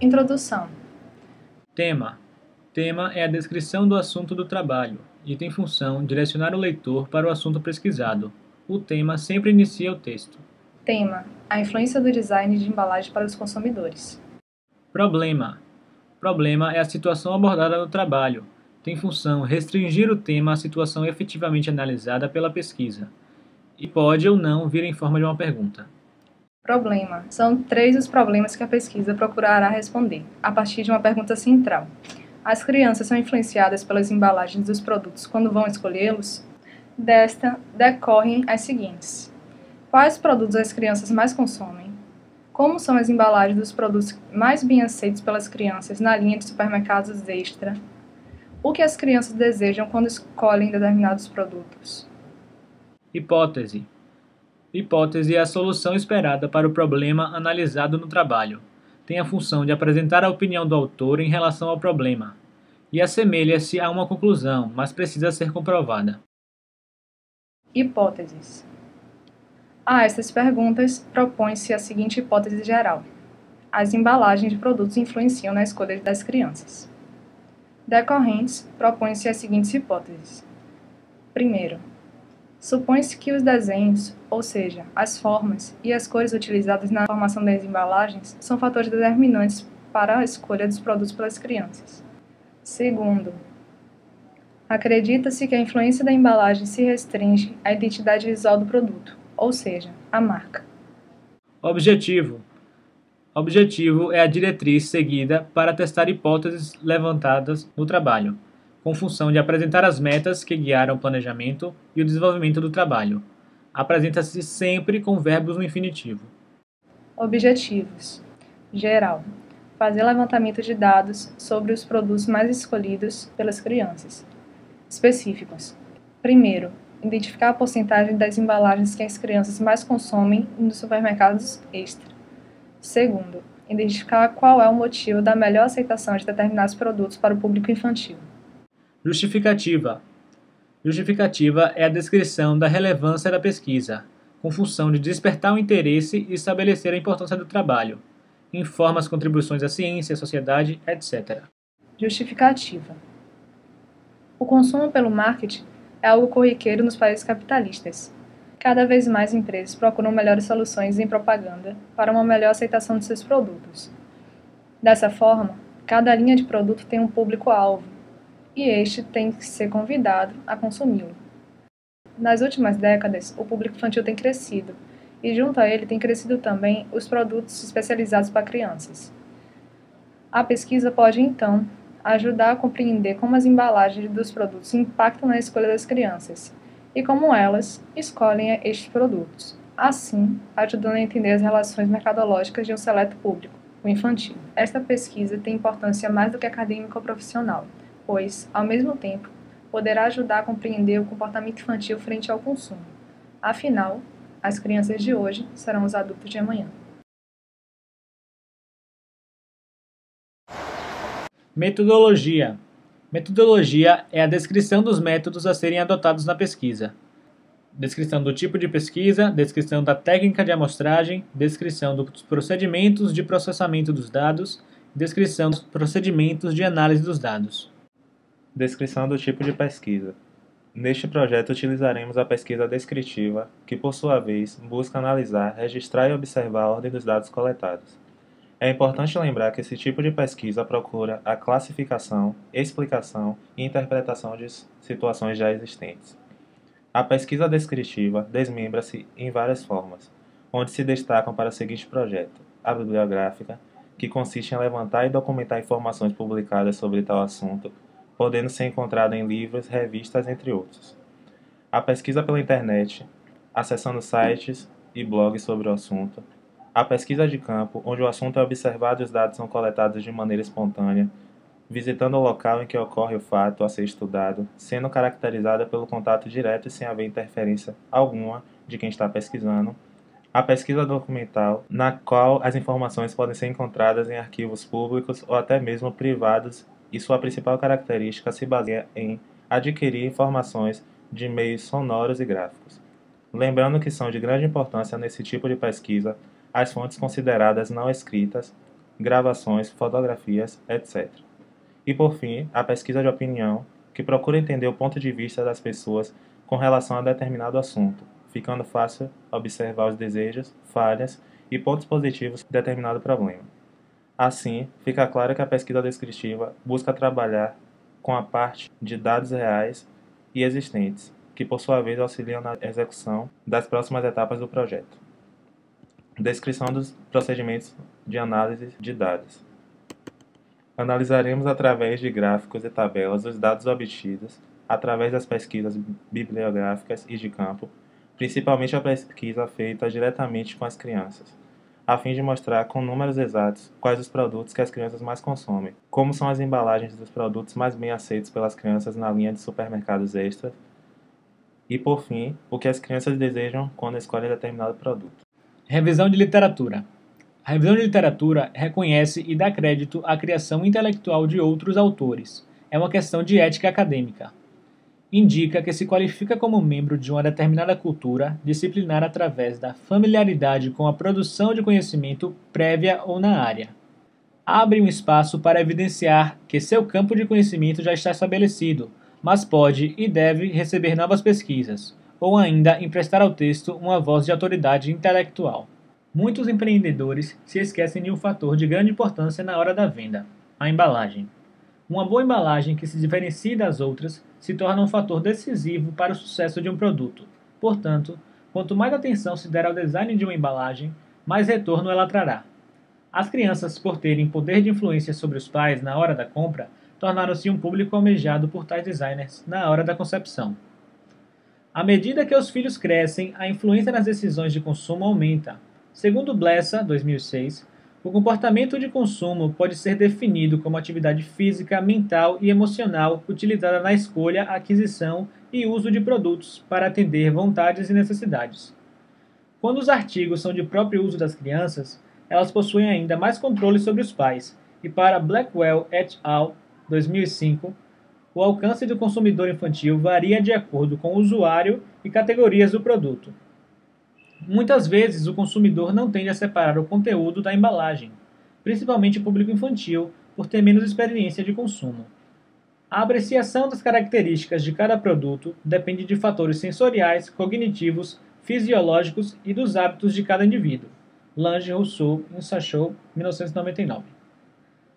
Introdução. Tema. Tema é a descrição do assunto do trabalho e tem função direcionar o leitor para o assunto pesquisado. O tema sempre inicia o texto. Tema: a influência do design de embalagem para os consumidores. Problema. Problema é a situação abordada no trabalho. Tem função restringir o tema à situação efetivamente analisada pela pesquisa e pode ou não vir em forma de uma pergunta. Problema: são 3 os problemas que a pesquisa procurará responder, a partir de uma pergunta central. As crianças são influenciadas pelas embalagens dos produtos quando vão escolhê-los? Desta, decorrem as seguintes: quais produtos as crianças mais consomem? Como são as embalagens dos produtos mais bem aceitos pelas crianças na linha de supermercados Extra? O que as crianças desejam quando escolhem determinados produtos? Hipótese. Hipótese é a solução esperada para o problema analisado no trabalho. Tem a função de apresentar a opinião do autor em relação ao problema e assemelha-se a uma conclusão, mas precisa ser comprovada. Hipóteses. A estas perguntas, propõe-se a seguinte hipótese geral: as embalagens de produtos influenciam na escolha das crianças. Decorrentes, propõe-se as seguintes hipóteses. Primeiro, supõe-se que os desenhos, ou seja, as formas e as cores utilizadas na formação das embalagens, são fatores determinantes para a escolha dos produtos pelas crianças. Segundo, acredita-se que a influência da embalagem se restringe à identidade visual do produto, ou seja, à marca. Objetivo. Objetivo é a diretriz seguida para testar hipóteses levantadas no trabalho, com função de apresentar as metas que guiaram o planejamento e o desenvolvimento do trabalho. Apresenta-se sempre com verbos no infinitivo. Objetivos. Geral. Fazer levantamento de dados sobre os produtos mais escolhidos pelas crianças. Específicos. Primeiro, identificar a porcentagem das embalagens que as crianças mais consomem nos supermercados Extra. Segundo, identificar qual é o motivo da melhor aceitação de determinados produtos para o público infantil. Justificativa. Justificativa é a descrição da relevância da pesquisa, com função de despertar o interesse e estabelecer a importância do trabalho. Informa as contribuições à ciência, à sociedade, etc. Justificativa. O consumo pelo marketing é algo corriqueiro nos países capitalistas. Cada vez mais empresas procuram melhores soluções em propaganda para uma melhor aceitação de seus produtos. Dessa forma, cada linha de produto tem um público-alvo, e este tem que ser convidado a consumi-lo. Nas últimas décadas, o público infantil tem crescido, e junto a ele tem crescido também os produtos especializados para crianças. A pesquisa pode, então, ajudar a compreender como as embalagens dos produtos impactam na escolha das crianças e como elas escolhem estes produtos, assim, ajudando a entender as relações mercadológicas de um seleto público, o infantil. Esta pesquisa tem importância mais do que acadêmica ou profissional, pois, ao mesmo tempo, poderá ajudar a compreender o comportamento infantil frente ao consumo. Afinal, as crianças de hoje serão os adultos de amanhã. Metodologia. Metodologia é a descrição dos métodos a serem adotados na pesquisa. Descrição do tipo de pesquisa, descrição da técnica de amostragem, descrição dos procedimentos de processamento dos dados, descrição dos procedimentos de análise dos dados. Descrição do tipo de pesquisa. Neste projeto utilizaremos a pesquisa descritiva, que por sua vez busca analisar, registrar e observar a ordem dos dados coletados. É importante lembrar que esse tipo de pesquisa procura a classificação, explicação e interpretação de situações já existentes. A pesquisa descritiva desmembra-se em várias formas, onde se destacam para o seguinte projeto: a bibliográfica, que consiste em levantar e documentar informações publicadas sobre tal assunto, podendo ser encontrada em livros, revistas, entre outros. A pesquisa pela internet, acessando sites e blogs sobre o assunto. A pesquisa de campo, onde o assunto é observado e os dados são coletados de maneira espontânea, visitando o local em que ocorre o fato a ser estudado, sendo caracterizada pelo contato direto e sem haver interferência alguma de quem está pesquisando. A pesquisa documental, na qual as informações podem ser encontradas em arquivos públicos ou até mesmo privados, e sua principal característica se baseia em adquirir informações de meios sonoros e gráficos. Lembrando que são de grande importância nesse tipo de pesquisa as fontes consideradas não escritas, gravações, fotografias, etc. E por fim, a pesquisa de opinião, que procura entender o ponto de vista das pessoas com relação a determinado assunto, ficando fácil observar os desejos, falhas e pontos positivos de determinado problema. Assim, fica claro que a pesquisa descritiva busca trabalhar com a parte de dados reais e existentes, que por sua vez auxiliam na execução das próximas etapas do projeto. Descrição dos procedimentos de análise de dados. Analisaremos através de gráficos e tabelas os dados obtidos através das pesquisas bibliográficas e de campo, principalmente a pesquisa feita diretamente com as crianças, a fim de mostrar com números exatos quais os produtos que as crianças mais consomem, como são as embalagens dos produtos mais bem aceitos pelas crianças na linha de supermercados extras e, por fim, o que as crianças desejam quando escolhem determinado produto. Revisão de literatura. A revisão de literatura reconhece e dá crédito à criação intelectual de outros autores. É uma questão de ética acadêmica. Indica que se qualifica como membro de uma determinada cultura disciplinar através da familiaridade com a produção de conhecimento prévia ou na área. Abre um espaço para evidenciar que seu campo de conhecimento já está estabelecido, mas pode e deve receber novas pesquisas, ou ainda emprestar ao texto uma voz de autoridade intelectual. Muitos empreendedores se esquecem de um fator de grande importância na hora da venda: a embalagem. Uma boa embalagem que se diferencie das outras se torna um fator decisivo para o sucesso de um produto. Portanto, quanto mais atenção se der ao design de uma embalagem, mais retorno ela trará. As crianças, por terem poder de influência sobre os pais na hora da compra, tornaram-se um público almejado por tais designers na hora da concepção. À medida que os filhos crescem, a influência nas decisões de consumo aumenta. Segundo Blesa, 2006, o comportamento de consumo pode ser definido como atividade física, mental e emocional utilizada na escolha, aquisição e uso de produtos para atender vontades e necessidades. Quando os artigos são de próprio uso das crianças, elas possuem ainda mais controle sobre os pais, e para Blackwell et al., 2005, o alcance do consumidor infantil varia de acordo com o usuário e categorias do produto. Muitas vezes, o consumidor não tende a separar o conteúdo da embalagem, principalmente o público infantil, por ter menos experiência de consumo. A apreciação das características de cada produto depende de fatores sensoriais, cognitivos, fisiológicos e dos hábitos de cada indivíduo. Lange, Rousseau, Insachou, 1999.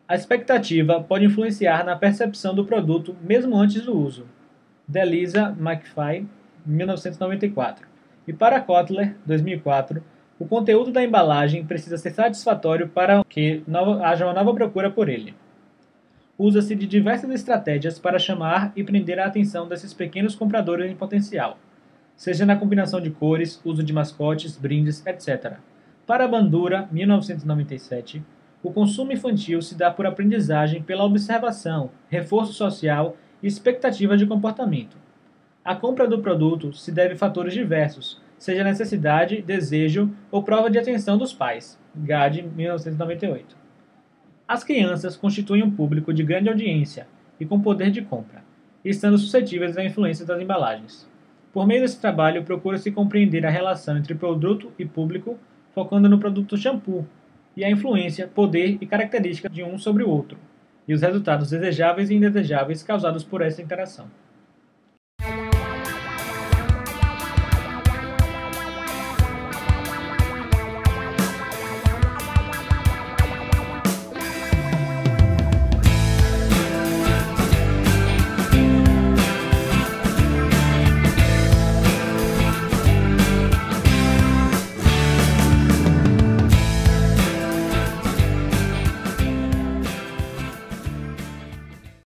A expectativa pode influenciar na percepção do produto mesmo antes do uso. Delisa McFay, 1994. E para Kotler, 2004, o conteúdo da embalagem precisa ser satisfatório para que haja uma nova procura por ele. Usa-se de diversas estratégias para chamar e prender a atenção desses pequenos compradores em potencial, seja na combinação de cores, uso de mascotes, brindes, etc. Para Bandura, 1997, o consumo infantil se dá por aprendizagem pela observação, reforço social e expectativa de comportamento. A compra do produto se deve a fatores diversos, seja necessidade, desejo ou prova de atenção dos pais. Gade, 1998. As crianças constituem um público de grande audiência e com poder de compra, estando suscetíveis à influência das embalagens. Por meio desse trabalho, procura-se compreender a relação entre produto e público, focando no produto shampoo, e a influência, poder e característica de um sobre o outro, e os resultados desejáveis e indesejáveis causados por essa interação.